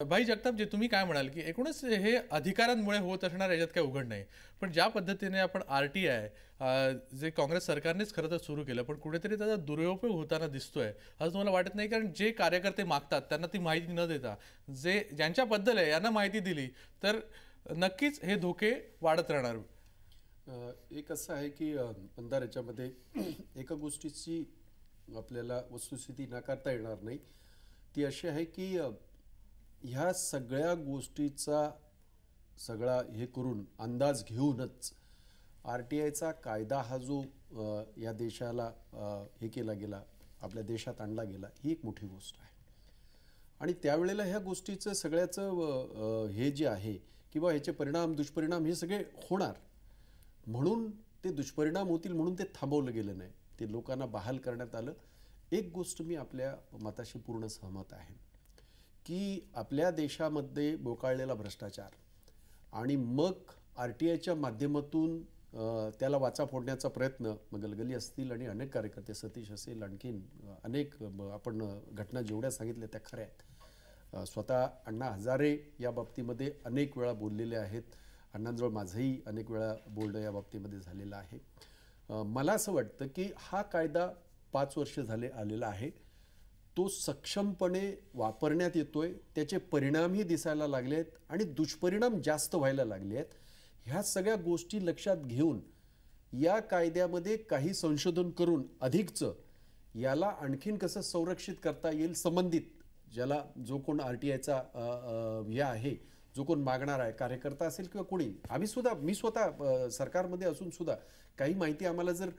भाई जगताप जी, तुम्ही काय म्हणाल की एकूणच हे अधिकारांमुळे होत असणार याच्यात काही उघड नाही, पण ज्या पद्धतीने आपण RTI जे काँग्रेस सरकारनेच खरं तर सुरू केलं, पण कुठेतरी त्याचा दुरुपयोग होताना दिसतोय असं तुम्हाला वाटत नाही? कारण जे कार्यकर्ते मागतात त्यांना ती माहिती न देता ज्यांच्याबद्दल आहे यांना माहिती दिली तर नक्कीच हे धोके वाढत राहणार. एक असं आहे की अंधार याच्यामध्ये एका गोष्टीची आपल्याला वस्तुस्थिती नाकारता येणार नाही. ती अशी आहे की ह्या सगळ्या गोष्टीचा सगळा हे करून अंदाज घेऊनच RTIचा कायदा हा जो या देशाला हे केला गेला, आपल्या देशात आणला गेला, ही एक मोठी गोष्ट आहे. आणि त्यावेळेला ह्या गोष्टीचं सगळ्याचं हे जे आहे किंवा ह्याचे परिणाम दुष्परिणाम हे सगळे होणार, म्हणून ते दुष्परिणाम होतील म्हणून ते थांबवलं गेलं नाही, ते लोकांना बहाल करण्यात आलं. एक गोष्ट मी आपल्या मताशी पूर्ण सहमत आहे की आपल्या देशामध्ये बोकाळलेला भ्रष्टाचार आणि मग RTIच्या माध्यमातून त्याला वाचा फोडण्याचा प्रयत्न, मग गलगली असतील आणि अनेक कार्यकर्ते, सतीश असेल, आणखीन अनेक आपण घटना जेवढ्या सांगितल्या त्या खऱ्या आहेत. स्वतः अण्णा हजारे या बाबतीमध्ये अनेक वेळा बोललेले आहेत. अण्णांजवळ माझंही अनेक वेळा बोलणं या बाबतीमध्ये झालेलं आहे. मला असं वाटतं की हा कायदा 5 वर्ष झाले आलेला आहे, तो सक्षमपणे वापरण्यात येतोय, त्याचे परिणामही दिसायला लागले आहेत आणि दुष्परिणाम जास्त व्हायला लागले आहेत. ह्या सगळ्या गोष्टी लक्षात घेऊन या कायद्यामध्ये काही संशोधन करून अधिकचं याला आणखीन कसं संरक्षित करता येईल, संबंधित ज्याला जो कोण RTIचा हे आहे, जो कोण मागणार आहे, कार्यकर्ता असेल किंवा कोणी, मी स्वतः सरकारमध्ये असून सुद्धा काही माहिती आम्हाला जर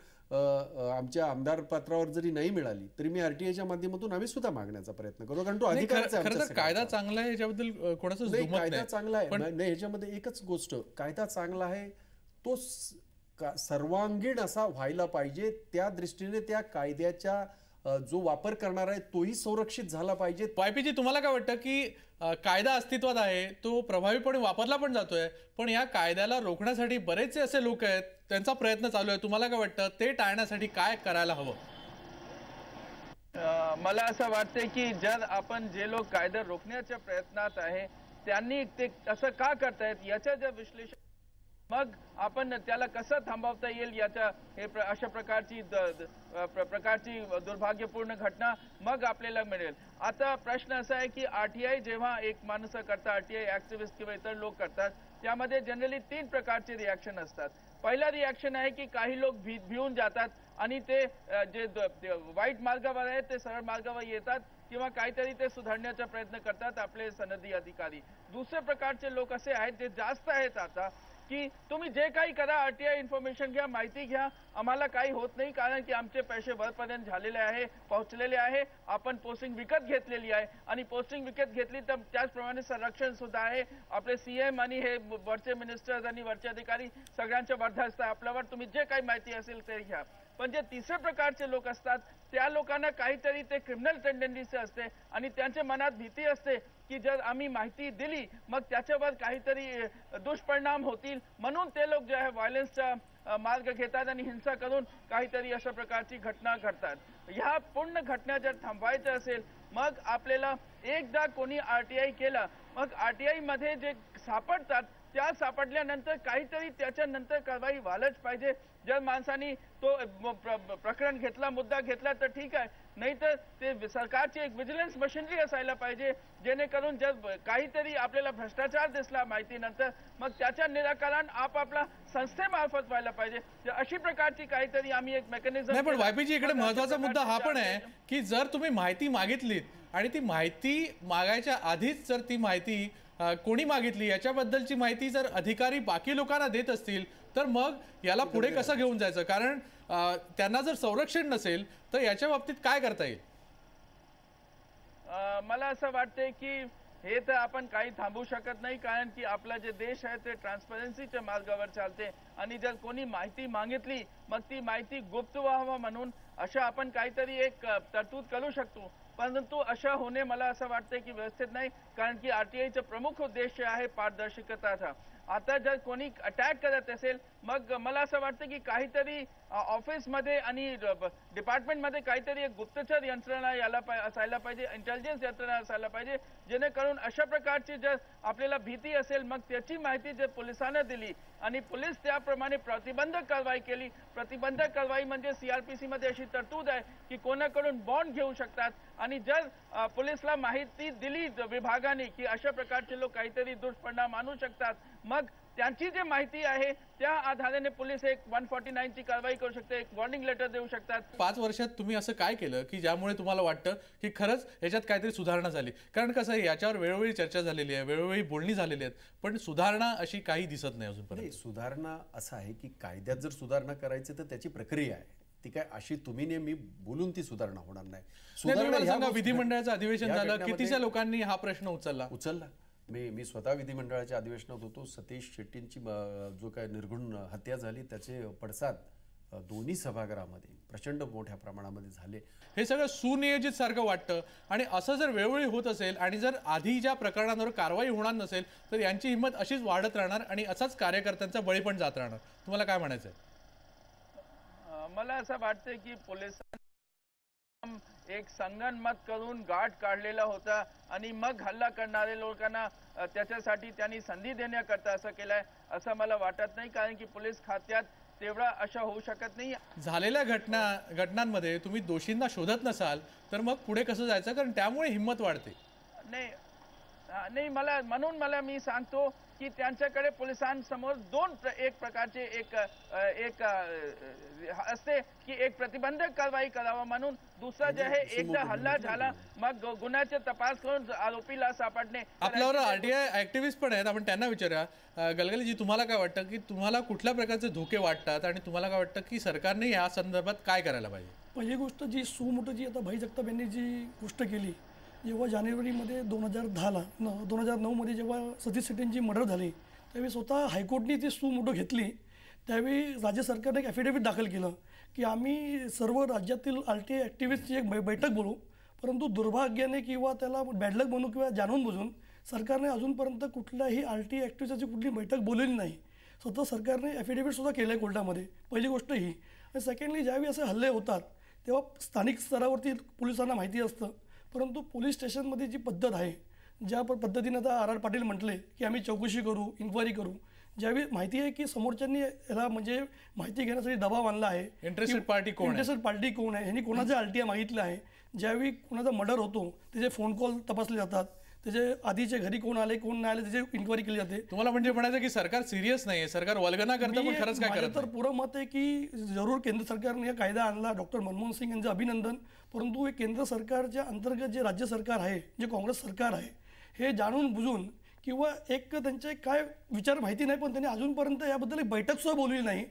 आमच्या आमदार पात्रावर जरी नाही मिळाली तरी मी RTIच्या माध्यमातून आम्ही सुद्धा मागण्याचा प्रयत्न करू, कारण तो अधिकार. कायदा चांगला आहे याच्याबद्दल कोणाचं दुमत नाही. कायदा चांगला आहे, नाही ह्याच्यामध्ये एकच गोष्ट, कायदा चांगला आहे तो सर्वांगीण असा व्हायला पाहिजे. त्या दृष्टीने त्या कायद्याच्या जो वापर करणार आहे तोही संरक्षित झाला पाहिजे. YPG, तुम्हाला काय वाटतं की कायदा अस्तित्वात आहे, तो प्रभावीपणे वापरला पण जातोय, पण या कायद्याला रोखण्यासाठी बरेचसे असे लोक आहेत, त्यांचा प्रयत्न चालू आहे, तुम्हाला काय वाटतं ते टाळण्यासाठी काय करायला हवं? मला असं वाटते की जर आपण जे लोक कायदा रोखण्याच्या प्रयत्नात आहे त्यांनी ते असं का करतायत याचं जर विश्लेषण, मग आपण त्याला कसं थांबवता येईल याच्या अशा प्रकारची दुर्भाग्यपूर्ण घटना मग आपल्याला मिळेल. आता प्रश्न असा आहे की RTI जेव्हा एक माणूस करतात, RTI ऍक्टिव्हिस्ट किंवा इतर लोक करतात, त्यामध्ये जनरली 3 प्रकारचे रिॲक्शन असतात. पहिला रिॲक्शन आहे की काही लोक भिवून जातात आणि ते जे वाईट मार्गावर आहे ते सरळ मार्गावर येतात किंवा काहीतरी ते सुधारण्याचा प्रयत्न करतात आपले सनदी अधिकारी. दुसरे प्रकारचे लोक असे आहेत जे जास्त आहेत आता की तुम्ही जे काही करा, RTI इन्फॉर्मेशन घ्या, माहिती घ्या, आम्हाला काही होत नाही, कारण की आमचे पैसे वरपर्यंत झालेले आहे, पोहोचलेले आहे, आपण पोस्टिंग विकत घेतलेली आहे आणि पोस्टिंग विकत घेतली तर त्याचप्रमाणे संरक्षण सुद्धा आहे. आपले CM आणि हे वरचे मिनिस्टर्स आणि वरचे अधिकारी सगळ्यांच्या बरदास्त आहे आपल्यावर, तुम्ही जे काही माहिती असेल ते घ्या. पण जे तिसरे प्रकारचे लोक असतात त्या लोकांना काहीतरी ते क्रिमिनल टेंडन्सी असते आणि त्यांच्या मनात भीती असते की जर आम्ही माहिती दिली मग त्याच्यावर काहीतरी दुष्परिणाम होतील, म्हणून ते लोक जे आहे व्हायलन्सचा मार्ग घेतात आणि हिंसा करून काहीतरी अशा प्रकारची घटना घडतात. ह्या पूर्ण घटना जर थांबवायचं असेल मग आपल्याला एकदा कोणी RTI केला, मग RTI मध्ये जे सापडतात त्या सापडल्यानंतर काहीतरी त्याच्यानंतर कारवाई व्हायलाच पाहिजे. जर माणसांनी तो प्रकरण घेतला, मुद्दा घेतला तर ठीक आहे, नाहीतर ते सरकारची एक विजिलन्स मशिनरी असायला पाहिजे, जेणेकरून जर काहीतरी आपल्याला भ्रष्टाचार दिसला माहितीनंतर मग त्याच्या निराकरण आपापला संस्थेमार्फत व्हायला पाहिजे. अशी प्रकारची काहीतरी आम्ही एक मेकॅनिझम. नाही, पण YPG इकडे महत्त्वाचा मुद्दा हा पण आहे की जर तुम्ही माहिती मागितलीत आणि ती माहिती मागायच्या आधीच जर ती माहिती कोणी मागितली याच्याबद्दलची माहिती जर अधिकारी बाकी लोकांना देत असतील तर मग याला पुढे कसं घेऊन जायचं? कारण त्यांना जर संरक्षण नसेल तर याच्या बाबतीत काय करता येईल? मला असं वाटते की हे तर आपण काही थांबवू शकत नाही, कारण की आपला जे देश आहे ते ट्रान्सपरन्सीच्या मार्गावर चालते आणि जर कोणी माहिती मागितली मग ती माहिती गुप्त व्हावं म्हणून अशा आपण काहीतरी एक तरतूद करू शकतो, परंतु अशा होणे मला असं वाटते की व्यवस्थित नाही. कारण की आरटीआयचा प्रमुख उद्देश आहे पारदर्शकताचा. आता जर कोणी अटॅक करत असेल मग मला असं वाटतं की काहीतरी ऑफिसमध्ये आणि डिपार्टमेंटमध्ये काहीतरी एक गुप्तचर यंत्रणा असायला पाहिजे, इंटेलिजन्स यंत्रणा असायला पाहिजे, जेणेकरून अशा प्रकारची जर आपल्याला भीती असेल मग त्याची माहिती जर पोलिसांना दिली आणि पोलीस त्याप्रमाणे प्रतिबंधक कारवाई केली. प्रतिबंधक कारवाई म्हणजे सीआरपीसी मध्ये अशी तरतूद आहे की कोणाकडून बॉन्ड घेऊ शकतात आणि जर पोलिसला माहिती दिली विभागाने की अशा प्रकारचे लोक काहीतरी दुष्परिणाम आणू शकतात मग त्यांची जी माहिती आहे त्या आधाराने पोलीस एक 149 ची कारवाई करू शकते, एक वॉर्निंग लेटर देऊ शकतात. 5 वर्षात तुम्ही असं काय केलं की ज्यामुळे तुम्हाला वाटतं की खरंच याच्यात काहीतरी सुधारणा झाली? कारण कसं आहे, याच्यावर वेळोवेळी चर्चा झालेली आहे, वेळोवेळी बोलणी झालेली आहेत, पण सुधारणा अशी काही दिसत नाही अजूनपर्यंत. नाही, सुधारणा असं आहे की कायद्यात जर सुधारणा करायची तर त्याची प्रक्रिया आहे. ती काय अशी तुम्ही नेहमी बोलून ती सुधारणा होणार नाही. सुधारणा सांगा, विधिमंडळाचं अधिवेशन झालं, कितीच्या लोकांनी हा प्रश्न उचलला? मी स्वतः विधिमंडळाच्या अधिवेशनात होतो. सतीश शेट्टींची जो काय निर्घृण हत्या झाली त्याचे पडसाद दोन्ही सभागृहामध्ये प्रचंड मोठ्या प्रमाणामध्ये झाले. हे सगळं सुनियोजित सारखं वाटतं आणि असं जर वेळोवेळी होत असेल आणि जर आधी ज्या प्रकरणांवर कारवाई होणार नसेल तर यांची हिंमत अशीच वाढत राहणार आणि असाच कार्यकर्त्यांचा बळी पण जात राहणार. तुम्हाला काय म्हणायचं आहे? मला असं वाटतं की पोलिसांनी एक संगनमत करून गाठ काढलेला होता आणि मग हल्ला करणारे लोकांना त्याच्यासाठी त्यांनी संधी देण्याकरता असं केलंय असं मला वाटत नाही. कारण की पोलीस खात्यात तेवढा अशा होऊ शकत नाही. झालेल्या घटनांमध्ये तुम्ही दोषींना शोधत नसाल तर मग पुढे कसं जायचं? कारण त्यामुळे हिंमत वाढते. नाही म्हणून मी सांगतो की त्यांच्याकडे पोलिसांसमोर एक प्रकारचे एक असते की एक प्रतिबंधक कारवाई करावा म्हणून. दुसरा जे आहे एकदा हल्ला झाला मग गुन्ह्याचे तपास करून आरोपीला सापडणे. आपल्यावर आरटीआय ऍक्टिव्हिस्ट पण आहेत, आपण त्यांना विचारूया. गलगलीजी, तुम्हाला काय वाटतं की तुम्हाला कुठल्या प्रकारचे धोके वाटतात आणि तुम्हाला काय वाटतं की सरकारने या संदर्भात काय करायला पाहिजे? पहिली गोष्ट जी जी आता भाई जगताप यांनी जी गोष्ट केली, जेव्हा जानेवारीमध्ये 2009मध्ये जेव्हा सतीश शेट्टींची मर्डर झाली त्यावेळी स्वतः हायकोर्टने ती सुमोटो घेतली. त्यावेळी राज्य सरकारने एक ॲफिडेव्हिट दाखल केलं की आम्ही सर्व राज्यातील आरटीआय ॲक्टिव्हिस्टची एक बैठक बोलू, परंतु दुर्भाग्याने किंवा त्याला बॅडलक म्हणू किंवा जाणून बुजून सरकारने अजूनपर्यंत कुठल्याही आरटीआय ॲक्टिव्हिस्टची कुठली बैठक बोललेली नाही. स्वतः सरकारने ॲफिडेव्हिटसुद्धा केलं आहे कोर्टामध्ये. पहिली गोष्ट ही. आणि सेकंडली ज्यावेळी असे हल्ले होतात तेव्हा स्थानिक स्तरावरती पोलिसांना माहिती असतं, परंतु पोलीस स्टेशनमध्ये जी पद्धत आहे, ज्या पद्धतीनं आता आर पाटील म्हटले की आम्ही चौकशी करू, इन्क्वायरी करू, ज्यावेळी माहिती आहे की समोरच्यांनी याला म्हणजे माहिती घेण्यासाठी दबाव आणला आहे, इंटरेस्टेड पार्टी कोण आहे, ह्यांनी कोणाचं आरटीआय मागितलं आहे, ज्यावेळी कोणाचा मर्डर होतो त्याचे फोन कॉल तपासले जातात, त्याचे आधीचे घरी कोण आले कोण नाही आले त्याची इन्क्वायरी केली जाते. तुम्हाला म्हणजे म्हणायचं की सरकार सिरियस नाही आहे, सरकार वल्गना करतं, पण खरंच काय करत? तर पुरं मत आहे की जरूर केंद्र सरकारने हा कायदा आणला, डॉक्टर मनमोहन सिंग यांचं अभिनंदन, परंतु हे केंद्र सरकारच्या अंतर्गत जे राज्य सरकार आहे, जे काँग्रेस सरकार आहे, हे जाणून बुजून किंवा एक त्यांचे काय विचार माहिती नाही पण त्यांनी अजूनपर्यंत याबद्दल एक बैठक सुद्धा बोलली नाही.